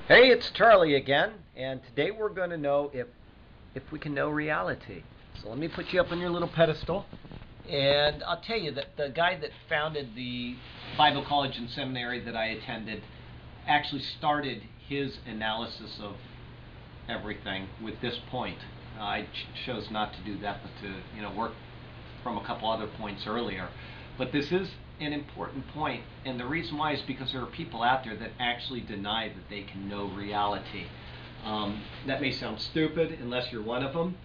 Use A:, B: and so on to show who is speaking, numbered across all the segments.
A: Hey, it's Charlie again, and today we're going to know if we can know reality. So let me put you up on your little pedestal, and I'll tell you that the guy that founded the Bible college and seminary that I attended actually started his analysis of everything with this point. I chose not to do that, but to work from a couple other points earlier. But this is an important point, and the reason why is because there are people out there that actually deny that they can know reality. That may sound stupid unless you're one of them,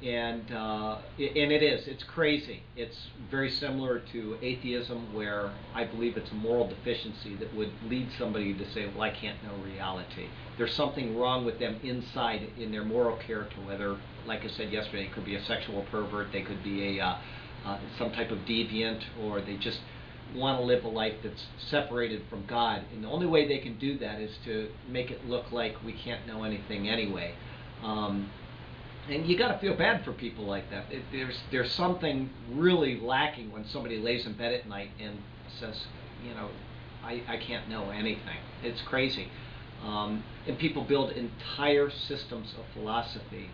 A: and it is. It's crazy. It's very similar to atheism, where I believe it's a moral deficiency that would lead somebody to say, "Well, I can't know reality." There's something wrong with them inside in their moral character. Whether, like I said yesterday, it could be a sexual pervert, they could be a some type of deviant, or they just want to live a life that's separated from God. And the only way they can do that is to make it look like we can't know anything anyway. And you got to feel bad for people like that. There's something really lacking when somebody lays in bed at night and says, I can't know anything. It's crazy. And people build entire systems of philosophy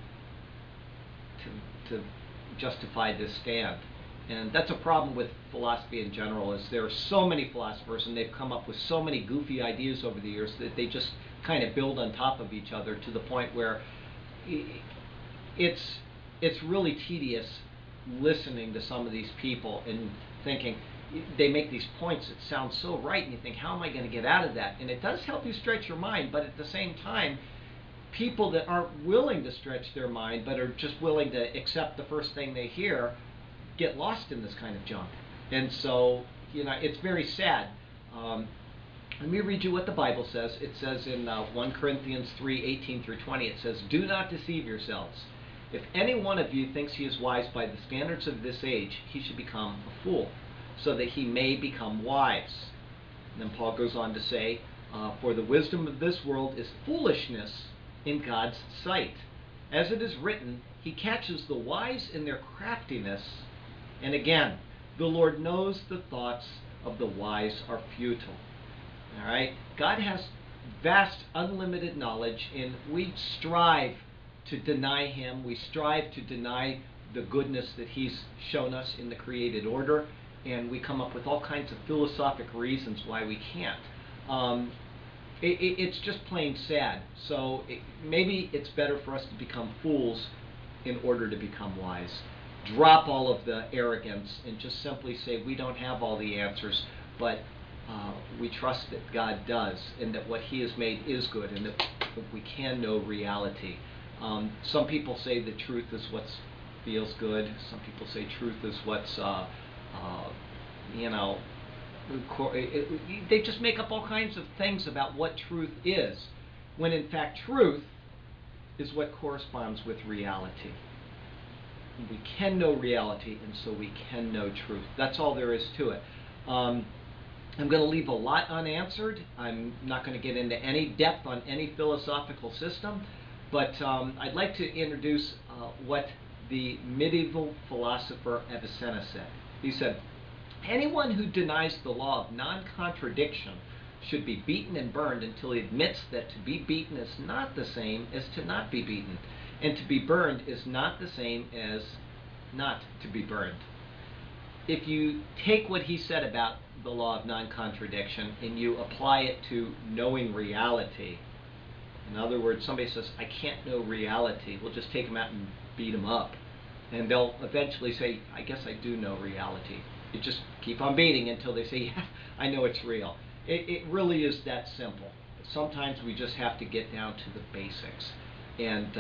A: to justify this stand. And that's a problem with philosophy in general, is there are so many philosophers and they've come up with so many goofy ideas over the years that they just kind of build on top of each other to the point where it's really tedious listening to some of these people and thinking they make these points that sound so right, and you think, how am I going to get out of that? And it does help you stretch your mind, but at the same time, people that aren't willing to stretch their mind but are just willing to accept the first thing they hear get lost in this kind of junk. And so, it's very sad. Let me read you what the Bible says. It says in 1 Corinthians 3:18 through 20, it says, "Do not deceive yourselves. If any one of you thinks he is wise by the standards of this age, he should become a fool, so that he may become wise." And then Paul goes on to say, "For the wisdom of this world is foolishness in God's sight. As it is written, he catches the wise in their craftiness. And again, the Lord knows the thoughts of the wise are futile." All right? God has vast, unlimited knowledge, and we strive to deny him. We strive to deny the goodness that he's shown us in the created order, and we come up with all kinds of philosophic reasons why we can't. It's just plain sad. So maybe it's better for us to become fools in order to become wise. Drop all of the arrogance and just simply say we don't have all the answers, but we trust that God does, and that what he has made is good, and that we can know reality. Some people say the truth is what feels good. Some people say truth is what's, they just make up all kinds of things about what truth is, when in fact truth is what corresponds with reality. We can know reality, and so we can know truth. That's all there is to it. I'm going to leave a lot unanswered. I'm not going to get into any depth on any philosophical system, but I'd like to introduce what the medieval philosopher Avicenna said. He said, "Anyone who denies the law of non-contradiction should be beaten and burned until he admits that to be beaten is not the same as to not be beaten, and to be burned is not the same as not to be burned." If you take what he said about the law of non-contradiction and you apply it to knowing reality, in other words, somebody says, "I can't know reality," we'll just take them out and beat them up. And they'll eventually say, "I guess I do know reality." You just keep on beating until they say, "Yeah, I know it's real." It really is that simple. Sometimes we just have to get down to the basics. And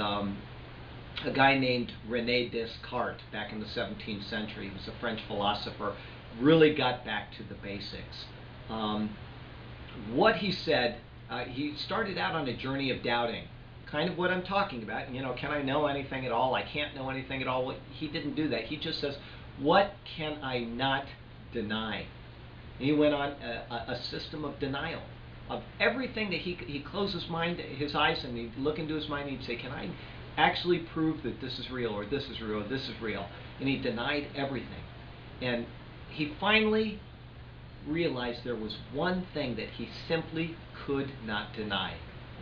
A: a guy named René Descartes, back in the 17th century, he was a French philosopher, really got back to the basics. What he said, he started out on a journey of doubting, kind of what I'm talking about. Can I know anything at all? I can't know anything at all. Well, he didn't do that. He just says, what can I not deny? And he went on a system of denial of everything that he closed his eyes, and he'd look into his mind, and he'd say, "Can I actually prove that this is real, or this is real, or this is real?" And he denied everything. And he finally realized there was one thing that he simply could not deny.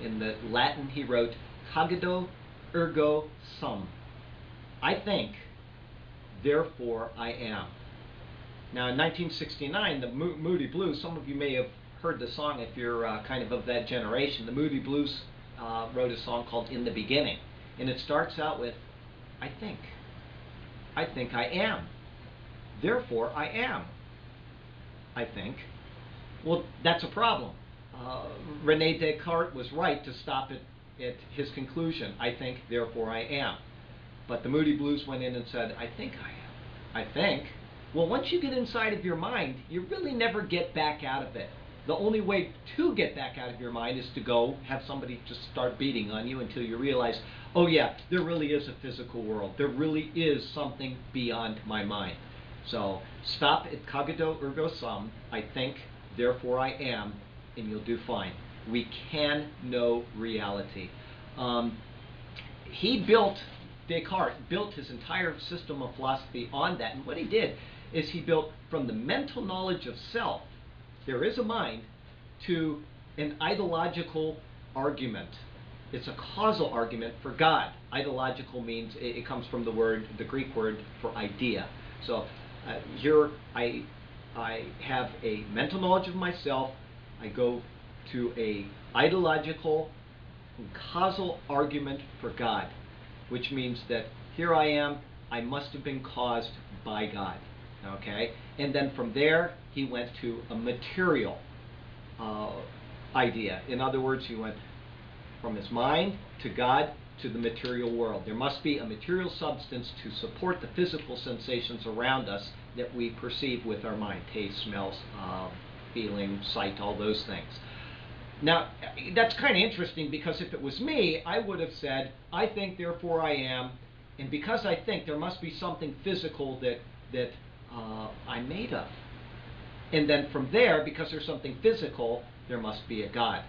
A: In the Latin, he wrote, cogito ergo sum. I think, therefore I am. Now, in 1969, the Moody Blues, some of you may have heard the song if you're kind of that generation. The Moody Blues wrote a song called In the Beginning. And it starts out with, I think. I think I am. Therefore I am. I think. Well, that's a problem. René Descartes was right to stop at his conclusion. I think, therefore I am. But the Moody Blues went in and said, I think I am. I think. Well, once you get inside of your mind, you really never get back out of it. The only way to get back out of your mind is to go have somebody just start beating on you until you realize, oh yeah, there really is a physical world. There really is something beyond my mind. So stop at cogito ergo sum. I think, therefore I am, and you'll do fine. We can know reality. Descartes built his entire system of philosophy on that, and what he did is he built from the mental knowledge of self, there is a mind, to an ideological argument. It's a causal argument for God. Ideological means, it comes from the Greek word for idea. So here I have a mental knowledge of myself. I go to a ideological causal argument for God, which means that here I am, I must have been caused by God. Okay? And then from there, he went to a material idea. In other words, he went from his mind to God to the material world. There must be a material substance to support the physical sensations around us that we perceive with our mind. Taste, smells, feeling, sight, all those things. Now, that's kind of interesting, because if it was me, I would have said, I think, therefore I am, and because I think, there must be something physical that I'm made of. And then from there, because there's something physical, there must be a God.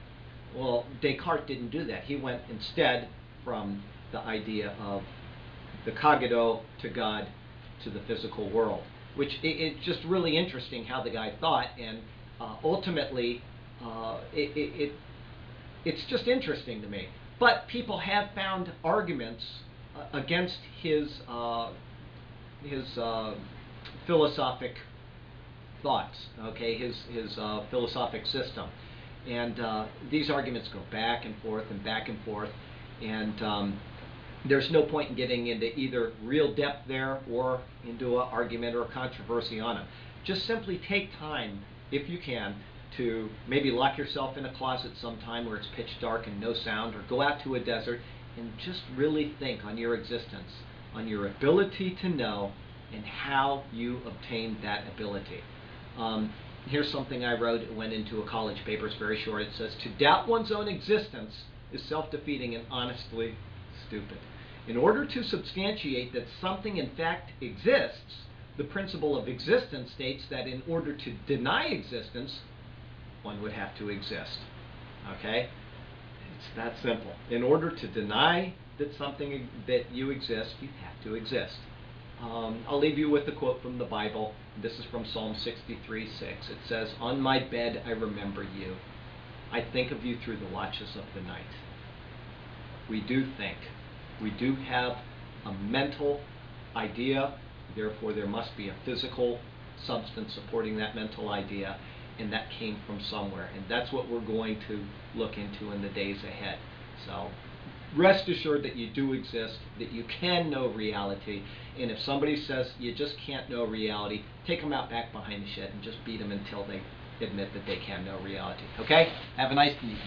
A: Well, Descartes didn't do that. He went instead from the idea of the cogito to God to the physical world, which it's just really interesting how the guy thought, and ultimately it's just interesting to me. But people have found arguments against his philosophic thoughts, okay, his philosophic system. And these arguments go back and forth and back and forth, and there's no point in getting into either real depth there or into an argument or a controversy on it. Just simply take time, if you can, to maybe lock yourself in a closet sometime where it's pitch dark and no sound, or go out to a desert and just really think on your existence, on your ability to know, and how you obtained that ability. Here's something I wrote. It went into a college paper. It's very short. It says, to doubt one's own existence is self-defeating and honestly stupid. In order to substantiate that something in fact exists, the principle of existence states that in order to deny existence, one would have to exist. Okay? It's that simple. In order to deny that something, that you exist, you have to exist. I'll leave you with a quote from the Bible. This is from Psalm 63:6. It says, on my bed I remember you. I think of you through the watches of the night. We do think. We do have a mental idea. Therefore, there must be a physical substance supporting that mental idea, and that came from somewhere. And that's what we're going to look into in the days ahead. So rest assured that you do exist, that you can know reality, and if somebody says you just can't know reality, take them out back behind the shed and just beat them until they admit that they can know reality. Okay? Have a nice evening.